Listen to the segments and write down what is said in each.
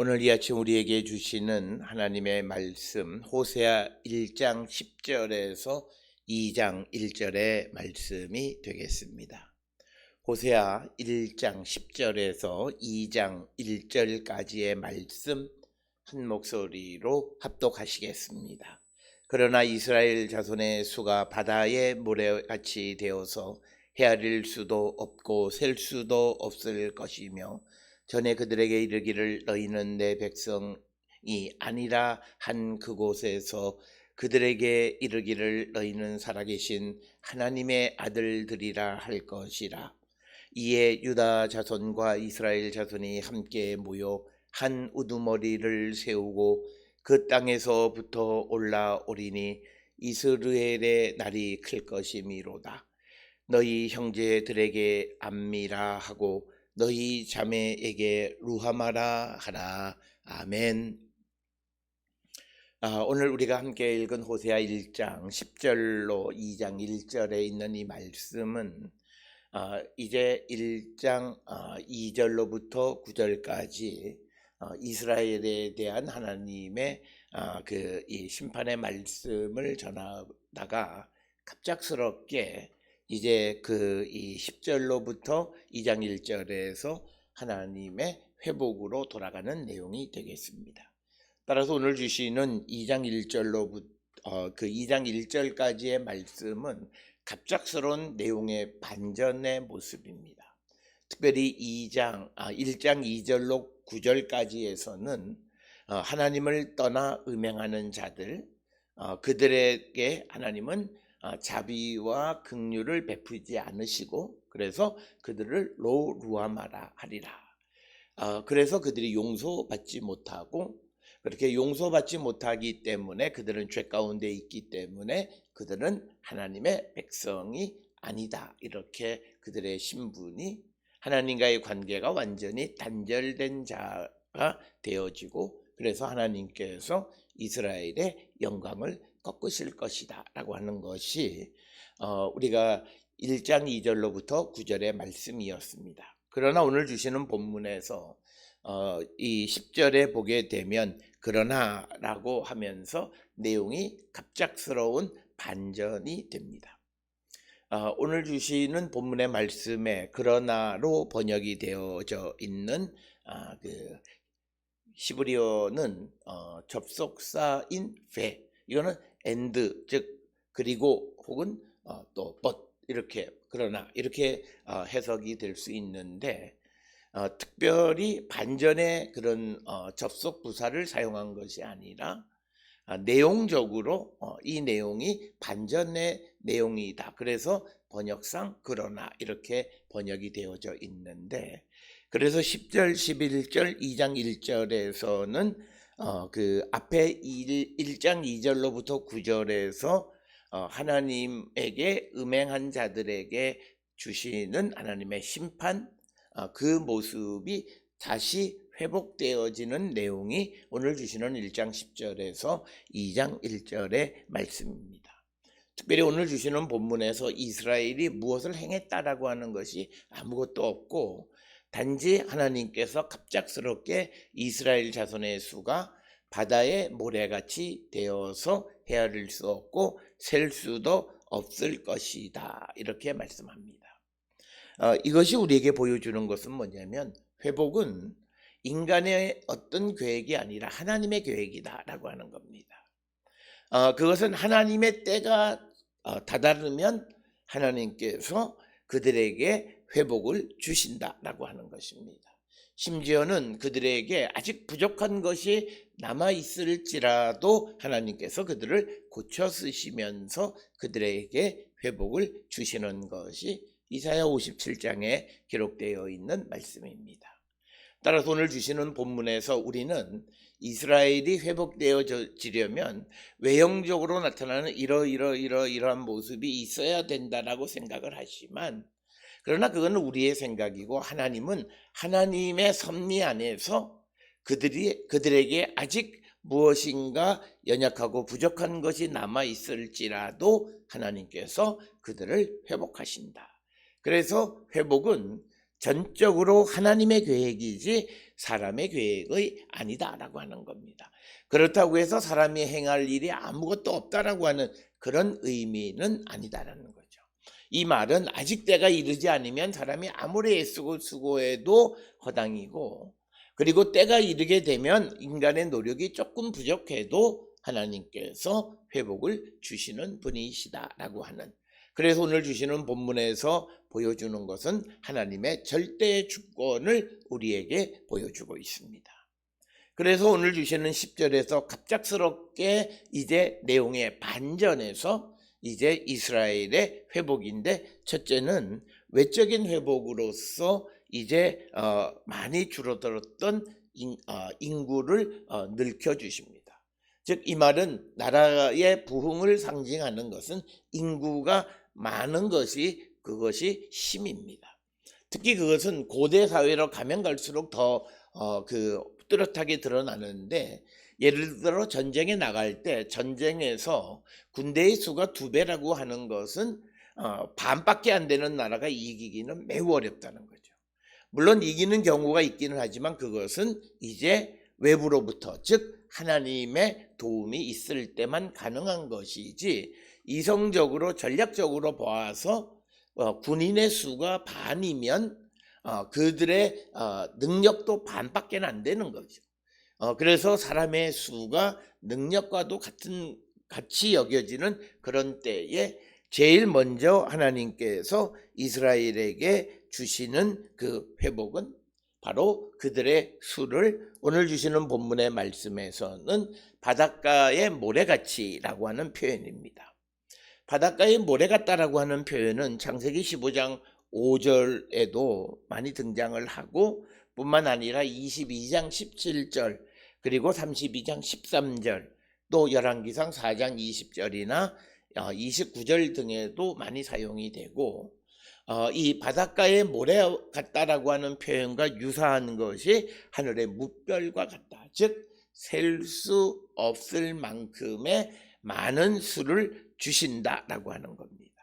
오늘 이 아침 우리에게 주시는 하나님의 말씀 호세아 1장 10절에서 2장 1절의 말씀이 되겠습니다. 호세아 1장 10절에서 2장 1절까지의 말씀 한 목소리로 합독하시겠습니다. 그러나 이스라엘 자손의 수가 바다의 모래같이 되어서 헤아릴 수도 없고 셀 수도 없을 것이며 전에 그들에게 이르기를 너희는 내 백성이 아니라 한 그곳에서 그들에게 이르기를 너희는 살아계신 하나님의 아들들이라 할 것이라. 이에 유다 자손과 이스라엘 자손이 함께 모여 한 우두머리를 세우고 그 땅에서부터 올라오리니 이스라엘의 날이 클 것이미로다. 너희 형제들에게 암미라 하고 너희 자매에게 루하마라 하라. 아멘. 오늘 우리가 함께 읽은 호세아 1장 10절로 2장 1절에 있는 이 말씀은 이제 1장 2절로부터 9절까지 이스라엘에 대한 하나님의 이 심판의 말씀을 전하다가 갑작스럽게 이제 이 10절로부터 2장 1절에서 하나님의 회복으로 돌아가는 내용이 되겠습니다. 따라서 오늘 주시는 2장 1절로부터 2장 1절까지의 말씀은 갑작스러운 내용의 반전의 모습입니다. 특별히 1장 2절로 9절까지에서는 하나님을 떠나 음행하는 자들, 그들에게 하나님은 자비와 긍휼을 베푸지 않으시고 그래서 그들을 루하마라 하리라. 그래서 그들이 용서받지 못하고 그렇게 용서받지 못하기 때문에 그들은 죄 가운데 있기 때문에 그들은 하나님의 백성이 아니다. 이렇게 그들의 신분이 하나님과의 관계가 완전히 단절된 자가 되어지고 그래서 하나님께서 이스라엘의 영광을 꺾으실 것이다 라고 하는 것이 우리가 1장 2절로부터 9절의 말씀이었습니다. 그러나 오늘 주시는 본문에서 이 10절에 보게 되면 그러나 라고 하면서 내용이 갑작스러운 반전이 됩니다. 오늘 주시는 본문의 말씀에 그러나로 번역이 되어져 있는 히브리어는 접속사인 배, 이거는 and 즉 그리고 혹은 또 but 이렇게 그러나 이렇게 해석이 될 수 있는데 특별히 반전의 그런 접속 부사를 사용한 것이 아니라 내용적으로 이 내용이 반전의 내용이다. 그래서 번역상 그러나 이렇게 번역이 되어져 있는데 그래서 10절, 11절, 2장 1절에서는 그 앞에 1장 2절로부터 9절에서 하나님에게 음행한 자들에게 주시는 하나님의 심판, 그 모습이 다시 회복되어지는 내용이 오늘 주시는 1장 10절에서 2장 1절의 말씀입니다. 특별히 오늘 주시는 본문에서 이스라엘이 무엇을 행했다라고 하는 것이 아무것도 없고 단지 하나님께서 갑작스럽게 이스라엘 자손의 수가 바다의 모래같이 되어서 헤아릴 수 없고 셀 수도 없을 것이다 이렇게 말씀합니다. 이것이 우리에게 보여주는 것은 뭐냐면 회복은 인간의 어떤 계획이 아니라 하나님의 계획이다 라고 하는 겁니다. 그것은 하나님의 때가 다다르면 하나님께서 그들에게 회복을 주신다라고 하는 것입니다. 심지어는 그들에게 아직 부족한 것이 남아있을지라도 하나님께서 그들을 고쳐 쓰시면서 그들에게 회복을 주시는 것이 이사야 57장에 기록되어 있는 말씀입니다. 따라서 오늘 주시는 본문에서 우리는 이스라엘이 회복되어지려면 외형적으로 나타나는 이러한 모습이 있어야 된다라고 생각을 하지만 그러나 그건 우리의 생각이고 하나님은 하나님의 섭리 안에서 그들에게 아직 무엇인가 연약하고 부족한 것이 남아 있을지라도 하나님께서 그들을 회복하신다. 그래서 회복은 전적으로 하나님의 계획이지 사람의 계획이 아니다라고 하는 겁니다. 그렇다고 해서 사람이 행할 일이 아무것도 없다라고 하는 그런 의미는 아니다라는 거죠. 이 말은 아직 때가 이르지 않으면 사람이 아무리 애쓰고 수고해도 허당이고, 그리고 때가 이르게 되면 인간의 노력이 조금 부족해도 하나님께서 회복을 주시는 분이시다라고 하는, 그래서 오늘 주시는 본문에서 보여주는 것은 하나님의 절대 주권을 우리에게 보여주고 있습니다. 그래서 오늘 주시는 10절에서 갑작스럽게 이제 내용의 반전에서 이제 이스라엘의 회복인데, 첫째는 외적인 회복으로서 이제 많이 줄어들었던 인구를 늘켜주십니다. 즉 이 말은 나라의 부흥을 상징하는 것은 인구가 많은 것이, 그것이 힘입니다. 특히 그것은 고대 사회로 가면 갈수록 더 뚜렷하게 드러나는데, 예를 들어 전쟁에 나갈 때 전쟁에서 군대의 수가 2배라고 하는 것은 반밖에 안 되는 나라가 이기기는 매우 어렵다는 거죠. 물론 이기는 경우가 있기는 하지만 그것은 이제 외부로부터, 즉 하나님의 도움이 있을 때만 가능한 것이지, 이성적으로 전략적으로 보아서 군인의 수가 반이면 그들의 능력도 반밖에 안 되는 거죠. 그래서 사람의 수가 능력과도 같이 여겨지는 그런 때에 제일 먼저 하나님께서 이스라엘에게 주시는 그 회복은 바로 그들의 수를 오늘 주시는 본문의 말씀에서는 바닷가의 모래같이라고 하는 표현입니다. 바닷가의 모래 같다라고 하는 표현은 창세기 15장 5절에도 많이 등장을 하고, 뿐만 아니라 22장 17절 그리고 32장 13절, 또 열왕기상 4장 20절이나 29절 등에도 많이 사용이 되고, 이 바닷가의 모래 같다라고 하는 표현과 유사한 것이 하늘의 무별과 같다, 즉 셀 수 없을 만큼의 많은 수를 주신다라고 하는 겁니다.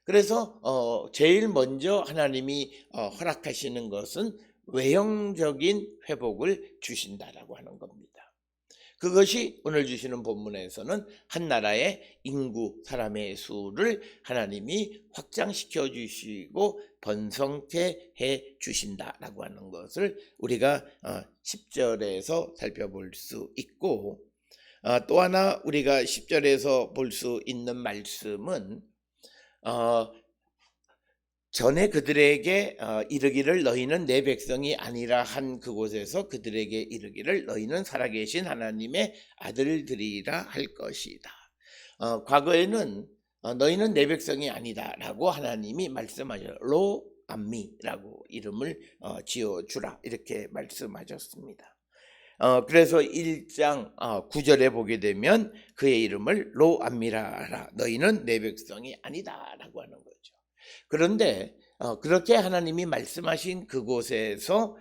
그래서 제일 먼저 하나님이 허락하시는 것은 외형적인 회복을 주신다라고 하는 겁니다. 그것이 오늘 주시는 본문에서는 한 나라의 인구, 사람의 수를 하나님이 확장시켜 주시고 번성케 해 주신다라고 하는 것을 우리가 10절에서 살펴볼 수 있고, 또 하나 우리가 10절에서 볼 수 있는 말씀은 전에 그들에게 이르기를 너희는 내 백성이 아니라 한 그곳에서 그들에게 이르기를 너희는 살아계신 하나님의 아들들이라 할 것이다. 과거에는 너희는 내 백성이 아니다 라고 하나님이 말씀하셨어요. 로 암미라고 이름을 지어주라 이렇게 말씀하셨습니다. 그래서 1장 9절에 보게 되면 그의 이름을 로 암미라 하라, 너희는 내 백성이 아니다 라고 하는 거죠. 그런데 그렇게 하나님이 말씀하신 그곳에서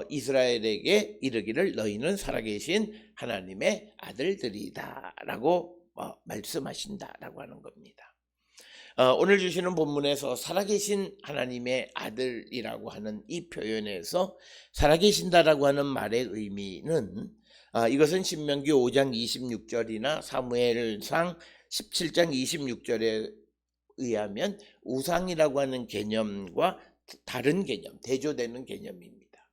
이스라엘에게 이르기를 너희는 살아계신 하나님의 아들들이다 라고 말씀하신다라고 하는 겁니다. 오늘 주시는 본문에서 살아계신 하나님의 아들이라고 하는 이 표현에서 살아계신다라고 하는 말의 의미는 이것은 신명기 5장 26절이나 사무엘상 17장 26절에 의하면 우상이라고 하는 개념과 다른 개념, 대조되는 개념입니다.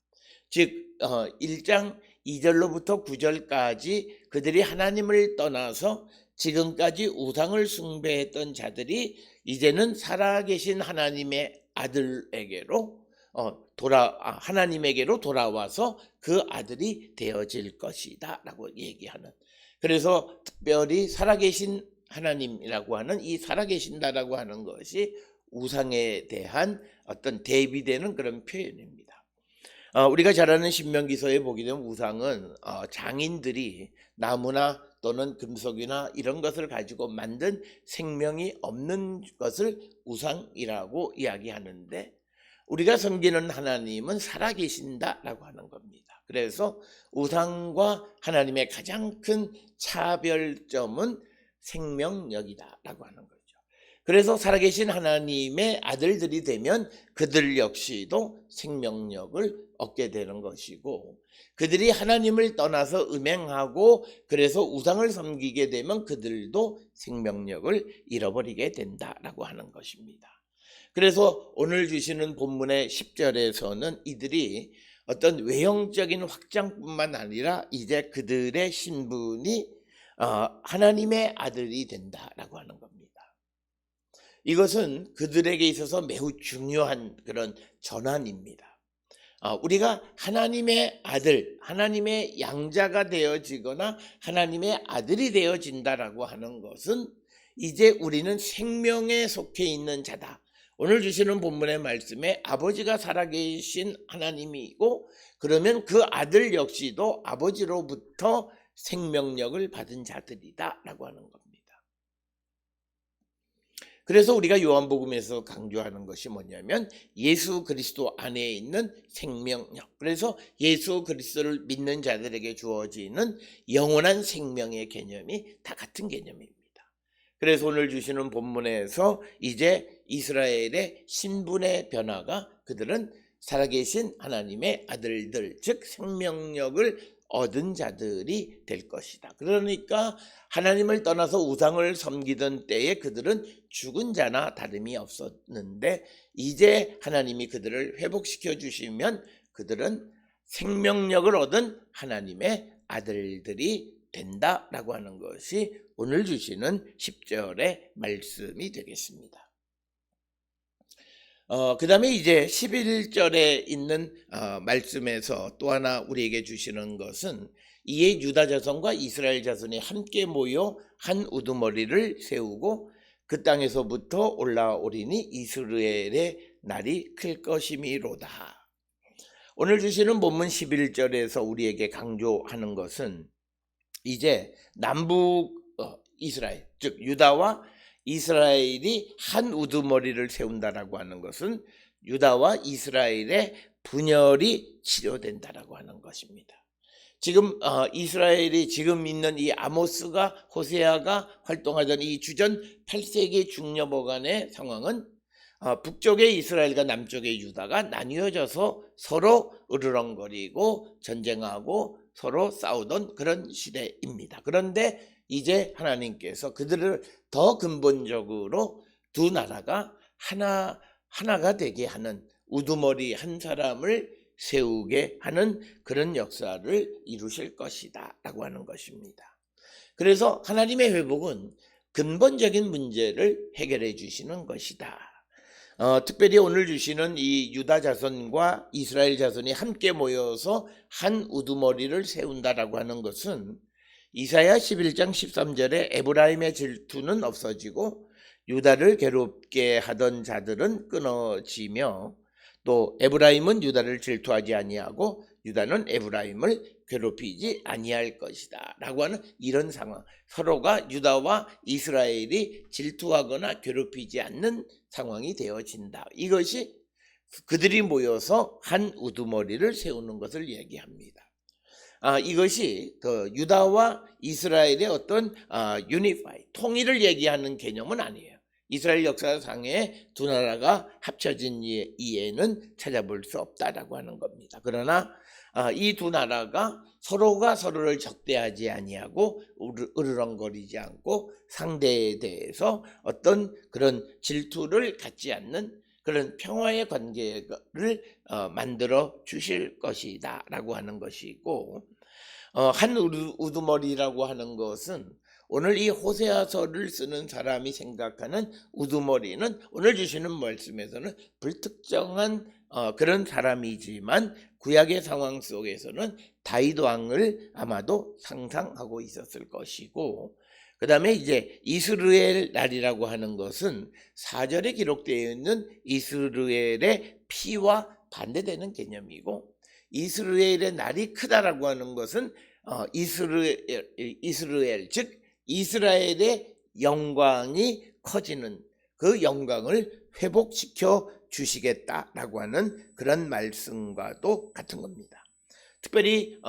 즉 1장 2절로부터 9절까지 그들이 하나님을 떠나서 지금까지 우상을 숭배했던 자들이 이제는 살아계신 하나님의 아들에게로 하나님에게로 돌아와서 그 아들이 되어질 것이다 라고 얘기하는, 그래서 특별히 살아계신 하나님이라고 하는 이 살아계신다라고 하는 것이 우상에 대한 어떤 대비되는 그런 표현입니다. 우리가 잘 아는 신명기서에 보게 되면 우상은 장인들이 나무나 또는 금속이나 이런 것을 가지고 만든 생명이 없는 것을 우상이라고 이야기하는데, 우리가 섬기는 하나님은 살아계신다라고 하는 겁니다. 그래서 우상과 하나님의 가장 큰 차별점은 생명력이다라고 하는 거죠. 그래서 살아계신 하나님의 아들들이 되면 그들 역시도 생명력을 얻게 되는 것이고, 그들이 하나님을 떠나서 음행하고 그래서 우상을 섬기게 되면 그들도 생명력을 잃어버리게 된다라고 하는 것입니다. 그래서 오늘 주시는 본문의 10절에서는 이들이 어떤 외형적인 확장뿐만 아니라 이제 그들의 신분이 하나님의 아들이 된다라고 하는 겁니다. 이것은 그들에게 있어서 매우 중요한 그런 전환입니다. 우리가 하나님의 아들, 하나님의 양자가 되어지거나 하나님의 아들이 되어진다라고 하는 것은 이제 우리는 생명에 속해 있는 자다. 오늘 주시는 본문의 말씀에 아버지가 살아계신 하나님이고, 그러면 그 아들 역시도 아버지로부터 생명력을 받은 자들이다 라고 하는 겁니다. 그래서 우리가 요한복음에서 강조하는 것이 뭐냐면 예수 그리스도 안에 있는 생명력, 그래서 예수 그리스도를 믿는 자들에게 주어지는 영원한 생명의 개념이 다 같은 개념입니다. 그래서 오늘 주시는 본문에서 이제 이스라엘의 신분의 변화가 그들은 살아계신 하나님의 아들들, 즉 생명력을 얻은 자들이 될 것이다. 그러니까 하나님을 떠나서 우상을 섬기던 때에 그들은 죽은 자나 다름이 없었는데 이제 하나님이 그들을 회복시켜 주시면 그들은 생명력을 얻은 하나님의 아들들이 된다라고 하는 것이 오늘 주시는 10절의 말씀이 되겠습니다. 그 다음에 이제 11절에 있는 말씀에서 또 하나 우리에게 주시는 것은 이에 유다 자손과 이스라엘 자손이 함께 모여 한 우두머리를 세우고 그 땅에서부터 올라오리니 이스라엘의 날이 클 것이미로다. 오늘 주시는 본문 11절에서 우리에게 강조하는 것은 이제 남북 이스라엘, 즉 유다와 이스라엘이 한 우두머리를 세운다라고 하는 것은 유다와 이스라엘의 분열이 치료된다라고 하는 것입니다. 지금 이스라엘이 지금 있는 이 아모스가 호세아가 활동하던 이 주전 8세기 중여보 간의 상황은 북쪽의 이스라엘과 남쪽의 유다가 나뉘어져서 서로 으르렁거리고 전쟁하고 서로 싸우던 그런 시대입니다. 그런데 이제 하나님께서 그들을 더 근본적으로 두 나라가 하나가 되게 하는 우두머리 한 사람을 세우게 하는 그런 역사를 이루실 것이다 라고 하는 것입니다. 그래서 하나님의 회복은 근본적인 문제를 해결해 주시는 것이다. 특별히 오늘 주시는 이 유다 자손과 이스라엘 자손이 함께 모여서 한 우두머리를 세운다라고 하는 것은 이사야 11장 13절에 에브라임의 질투는 없어지고 유다를 괴롭게 하던 자들은 끊어지며 또 에브라임은 유다를 질투하지 아니하고 유다는 에브라임을 괴롭히지 아니할 것이다 라고 하는 이런 상황, 서로가 유다와 이스라엘이 질투하거나 괴롭히지 않는 상황이 되어진다. 이것이 그들이 모여서 한 우두머리를 세우는 것을 얘기합니다. 이것이 그 유다와 이스라엘의 어떤 유니파이, 통일을 얘기하는 개념은 아니에요. 이스라엘 역사상에 두 나라가 합쳐진 이해는 찾아볼 수 없다라고 하는 겁니다. 그러나 이 두 나라가 서로가 서로를 적대하지 아니하고 으르렁거리지 않고 상대에 대해서 어떤 그런 질투를 갖지 않는 그런 평화의 관계를 만들어 주실 것이다 라고 하는 것이고, 한 우두머리라고 하는 것은 오늘 이 호세아서를 쓰는 사람이 생각하는 우두머리는 오늘 주시는 말씀에서는 불특정한 그런 사람이지만 구약의 상황 속에서는 다윗 왕을 아마도 상상하고 있었을 것이고, 그 다음에 이제 이스라엘 날이라고 하는 것은 4절에 기록되어 있는 이스라엘의 피와 반대되는 개념이고, 이스라엘의 날이 크다라고 하는 것은 이스라엘 즉 이스라엘의 영광이 커지는 그 영광을 회복시켜 주시겠다라고 하는 그런 말씀과도 같은 겁니다. 특별히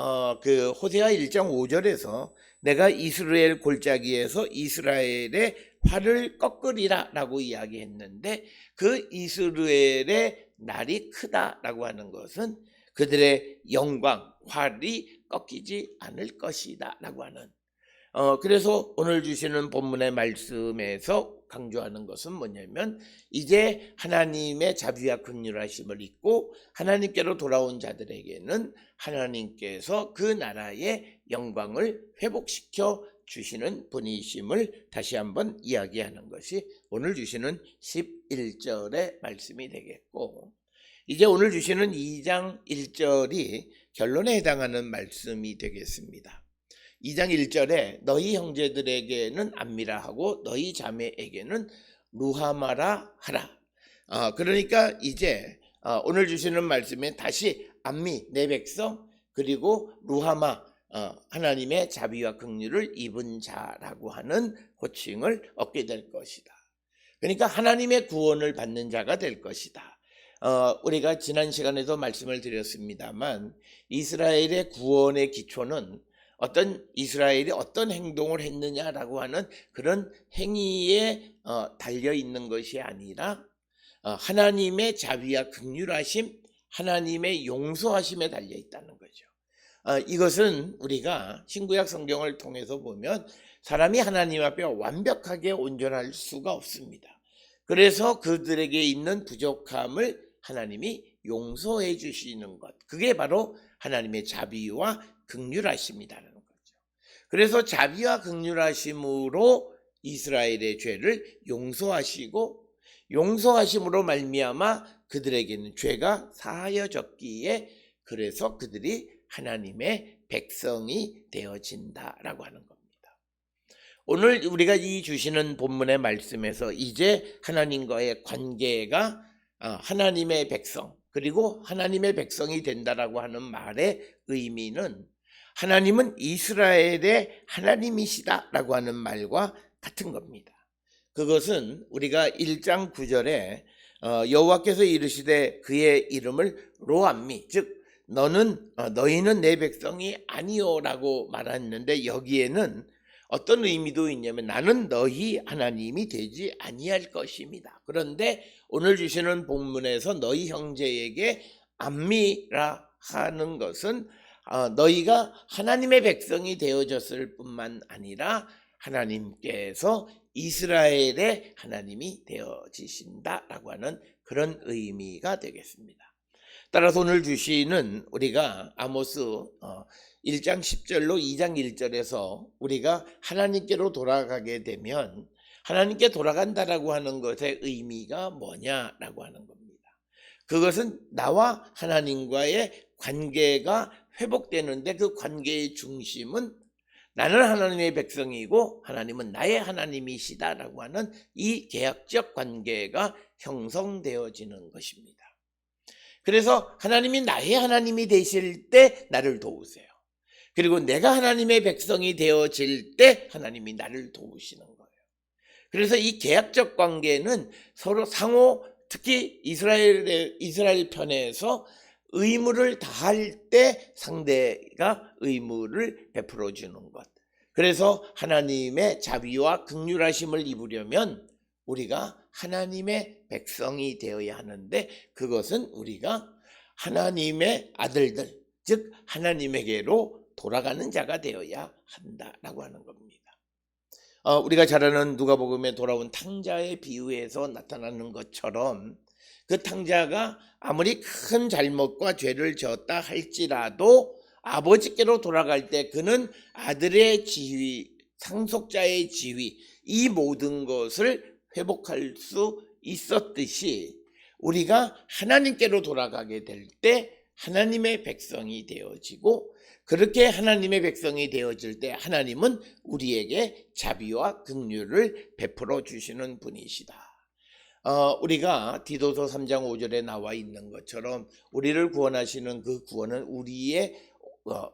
그 호세아 1장 5절에서 내가 이스라엘 골짜기에서 이스라엘의 활을 꺾으리라 라고 이야기했는데, 그 이스라엘의 날이 크다라고 하는 것은 그들의 영광, 활이 꺾이지 않을 것이다 라고 하는, 그래서 오늘 주시는 본문의 말씀에서 강조하는 것은 뭐냐면, 이제 하나님의 자비와 긍휼하심을 잊고 하나님께로 돌아온 자들에게는 하나님께서 그 나라의 영광을 회복시켜 주시는 분이심을 다시 한번 이야기하는 것이 오늘 주시는 11절의 말씀이 되겠고, 이제 오늘 주시는 2장 1절이 결론에 해당하는 말씀이 되겠습니다. 2장 1절에 너희 형제들에게는 암미라 하고 너희 자매에게는 루하마라 하라. 그러니까 이제 오늘 주시는 말씀에 다시 암미 내 백성, 그리고 루하마 하나님의 자비와 긍휼을 입은 자라고 하는 호칭을 얻게 될 것이다. 그러니까 하나님의 구원을 받는 자가 될 것이다. 우리가 지난 시간에도 말씀을 드렸습니다만, 이스라엘의 구원의 기초는 이스라엘이 어떤 행동을 했느냐라고 하는 그런 행위에 달려 있는 것이 아니라 하나님의 자비와 긍휼하심, 하나님의 용서하심에 달려 있다는 거죠. 이것은 우리가 신구약 성경을 통해서 보면 사람이 하나님 앞에 완벽하게 온전할 수가 없습니다. 그래서 그들에게 있는 부족함을 하나님이 용서해 주시는 것, 그게 바로 하나님의 자비와 긍휼하심이라는 거죠. 그래서 자비와 긍휼하심으로 이스라엘의 죄를 용서하시고, 용서하심으로 말미암아 그들에게는 죄가 사하여졌기에, 그래서 그들이 하나님의 백성이 되어진다라고 하는 겁니다. 오늘 우리가 이 주시는 본문의 말씀에서 이제 하나님과의 관계가 하나님의 백성, 그리고 하나님의 백성이 된다라고 하는 말의 의미는 하나님은 이스라엘의 하나님이시다라고 하는 말과 같은 겁니다. 그것은 우리가 1장 9절에 여호와께서 이르시되 그의 이름을 로암미, 즉 너희는 내 백성이 아니오라고 말했는데, 여기에는 어떤 의미도 있냐면 나는 너희 하나님이 되지 아니할 것입니다. 그런데 오늘 주시는 본문에서 너희 형제에게 암미라 하는 것은 너희가 하나님의 백성이 되어졌을 뿐만 아니라 하나님께서 이스라엘의 하나님이 되어지신다라고 하는 그런 의미가 되겠습니다. 따라서 오늘 주시는 우리가 아모스 1장 10절로 2장 1절에서 우리가 하나님께로 돌아가게 되면 하나님께 돌아간다라고 하는 것의 의미가 뭐냐라고 하는 겁니다. 그것은 나와 하나님과의 관계가 회복되는데, 그 관계의 중심은 나는 하나님의 백성이고 하나님은 나의 하나님이시다라고 하는 이 계약적 관계가 형성되어지는 것입니다. 그래서 하나님이 나의 하나님이 되실 때 나를 도우세요. 그리고 내가 하나님의 백성이 되어질 때 하나님이 나를 도우시는 거예요. 그래서 이 계약적 관계는 서로 상호, 특히 이스라엘 편에서 의무를 다할 때 상대가 의무를 베풀어 주는 것. 그래서 하나님의 자비와 긍휼하심을 입으려면 우리가 하나님의 백성이 되어야 하는데, 그것은 우리가 하나님의 아들들, 즉 하나님에게로 돌아가는 자가 되어야 한다라고 하는 겁니다. 우리가 잘 아는 누가복음에 돌아온 탕자의 비유에서 나타나는 것처럼, 그 탕자가 아무리 큰 잘못과 죄를 지었다 할지라도 아버지께로 돌아갈 때 그는 아들의 지위, 상속자의 지위, 이 모든 것을 회복할 수 있었듯이 우리가 하나님께로 돌아가게 될 때 하나님의 백성이 되어지고, 그렇게 하나님의 백성이 되어질 때 하나님은 우리에게 자비와 긍휼을 베풀어 주시는 분이시다. 우리가 디도서 3장 5절에 나와 있는 것처럼 우리를 구원하시는 그 구원은 우리의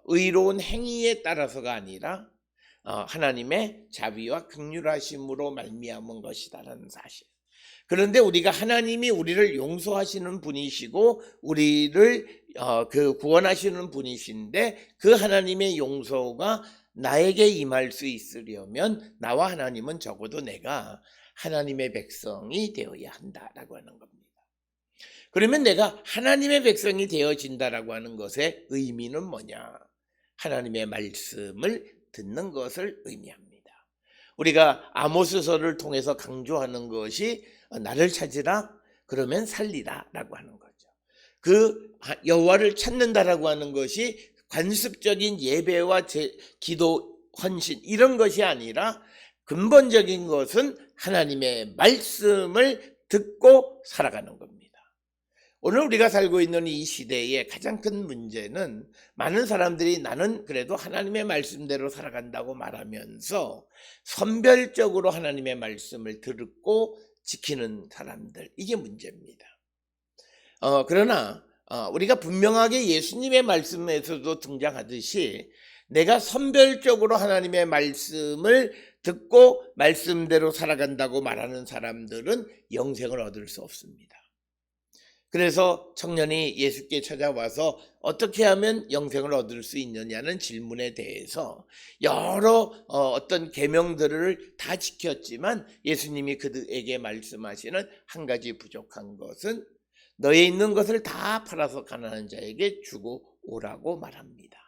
의로운 행위에 따라서가 아니라 하나님의 자비와 긍휼하심으로 말미암은 것이다라는 사실. 그런데 우리가 하나님이 우리를 용서하시는 분이시고 우리를 구원하시는 분이신데 그 하나님의 용서가 나에게 임할 수 있으려면 나와 하나님은 적어도 내가 하나님의 백성이 되어야 한다라고 하는 겁니다. 그러면 내가 하나님의 백성이 되어진다라고 하는 것의 의미는 뭐냐? 하나님의 말씀을 듣는 것을 의미합니다. 우리가 아모스서를 통해서 강조하는 것이 나를 찾으라 그러면 살리라라고 하는 거죠. 그 여호와를 찾는다라고 하는 것이 관습적인 예배와 기도, 헌신 이런 것이 아니라 근본적인 것은 하나님의 말씀을 듣고 살아가는 겁니다. 오늘 우리가 살고 있는 이 시대의 가장 큰 문제는 많은 사람들이 나는 그래도 하나님의 말씀대로 살아간다고 말하면서 선별적으로 하나님의 말씀을 듣고 지키는 사람들, 이게 문제입니다. 그러나 우리가 분명하게 예수님의 말씀에서도 등장하듯이 내가 선별적으로 하나님의 말씀을 듣고 말씀대로 살아간다고 말하는 사람들은 영생을 얻을 수 없습니다. 그래서 청년이 예수께 찾아와서 어떻게 하면 영생을 얻을 수 있느냐는 질문에 대해서 여러 어떤 계명들을 다 지켰지만 예수님이 그들에게 말씀하시는 한 가지 부족한 것은 너에 있는 것을 다 팔아서 가난한 자에게 주고 오라고 말합니다.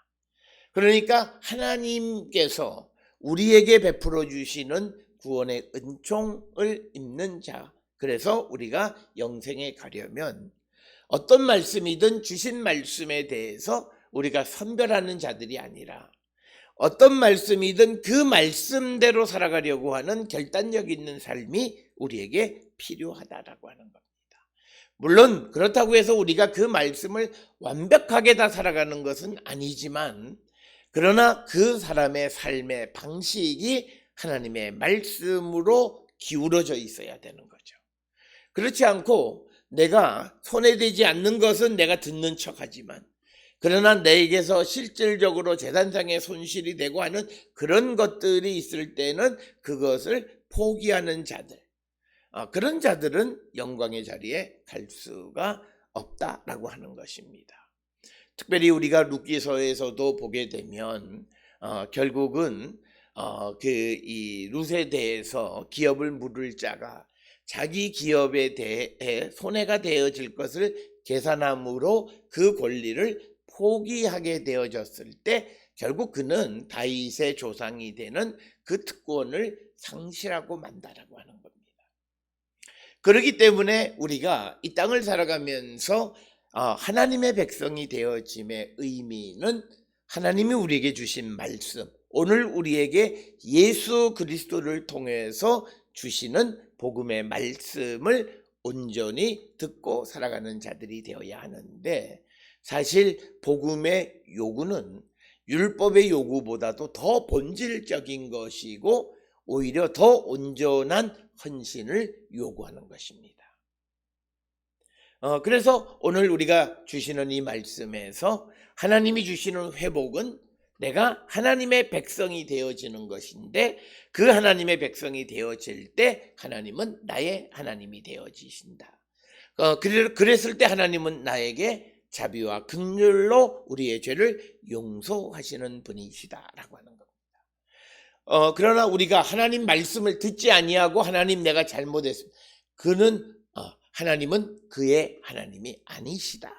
그러니까 하나님께서 우리에게 베풀어 주시는 구원의 은총을 입는 자, 그래서 우리가 영생에 가려면 어떤 말씀이든 주신 말씀에 대해서 우리가 선별하는 자들이 아니라 어떤 말씀이든 그 말씀대로 살아가려고 하는 결단력 있는 삶이 우리에게 필요하다라고 하는 겁니다. 물론 그렇다고 해서 우리가 그 말씀을 완벽하게 다 살아가는 것은 아니지만 그러나 그 사람의 삶의 방식이 하나님의 말씀으로 기울어져 있어야 되는 거죠. 그렇지 않고 내가 손해되지 않는 것은 내가 듣는 척하지만 그러나 내게서 실질적으로 재산상의 손실이 되고 하는 그런 것들이 있을 때는 그것을 포기하는 자들, 그런 자들은 영광의 자리에 갈 수가 없다라고 하는 것입니다. 특별히 우리가 룻기서에서도 보게 되면 결국은 이 룻에 대해서 기업을 물을 자가 자기 기업에 대해 손해가 되어질 것을 계산함으로 그 권리를 포기하게 되어졌을 때 결국 그는 다윗의 조상이 되는 그 특권을 상실하고 만다라고 하는 겁니다. 그렇기 때문에 우리가 이 땅을 살아가면서 하나님의 백성이 되어짐의 의미는 하나님이 우리에게 주신 말씀, 오늘 우리에게 예수 그리스도를 통해서 주시는 복음의 말씀을 온전히 듣고 살아가는 자들이 되어야 하는데 사실 복음의 요구는 율법의 요구보다도 더 본질적인 것이고 오히려 더 온전한 헌신을 요구하는 것입니다. 그래서 오늘 우리가 주시는 이 말씀에서 하나님이 주시는 회복은 내가 하나님의 백성이 되어지는 것인데 그 하나님의 백성이 되어질 때 하나님은 나의 하나님이 되어지신다. 그랬을 때 하나님은 나에게 자비와 긍휼로 우리의 죄를 용서하시는 분이시다라고 하는 겁니다. 그러나 우리가 하나님 말씀을 듣지 아니하고 하나님 내가 잘못했습니다. 하나님은 그의 하나님이 아니시다.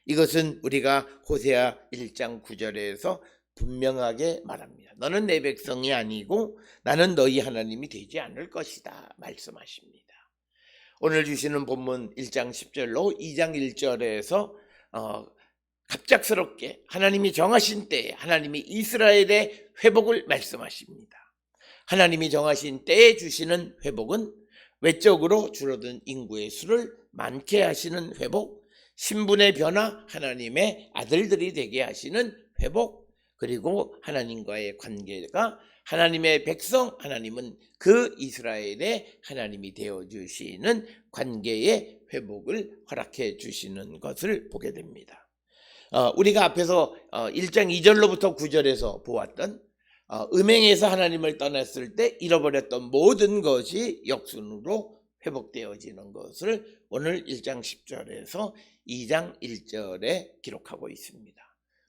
이것은 우리가 호세아 1장 9절에서 분명하게 말합니다. 너는 내 백성이 아니고 나는 너희 하나님이 되지 않을 것이다 말씀하십니다. 오늘 주시는 본문 1장 10절로 2장 1절에서 갑작스럽게 하나님이 정하신 때에 하나님이 이스라엘의 회복을 말씀하십니다. 하나님이 정하신 때에 주시는 회복은 외적으로 줄어든 인구의 수를 많게 하시는 회복, 신분의 변화, 하나님의 아들들이 되게 하시는 회복, 그리고 하나님과의 관계가 하나님의 백성, 하나님은 그 이스라엘의 하나님이 되어주시는 관계의 회복을 허락해 주시는 것을 보게 됩니다. 우리가 앞에서 1장 2절로부터 9절에서 보았던 음행에서 하나님을 떠났을 때 잃어버렸던 모든 것이 역순으로 회복되어지는 것을 오늘 1장 10절에서 2장 1절에 기록하고 있습니다.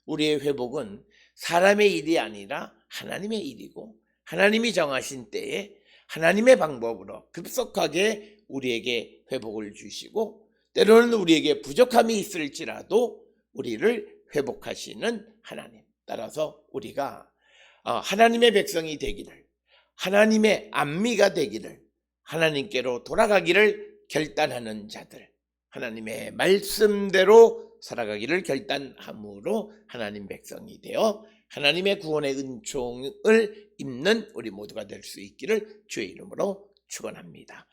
우리의 회복은 사람의 일이 아니라 하나님의 일이고 하나님이 정하신 때에 하나님의 방법으로 급속하게 우리에게 회복을 주시고 때로는 우리에게 부족함이 있을지라도 우리를 회복하시는 하나님. 따라서 우리가 하나님의 백성이 되기를, 하나님의 안미가 되기를, 하나님께로 돌아가기를 결단하는 자들, 하나님의 말씀대로 살아가기를 결단함으로 하나님 백성이 되어 하나님의 구원의 은총을 입는 우리 모두가 될 수 있기를 주의 이름으로 축원합니다.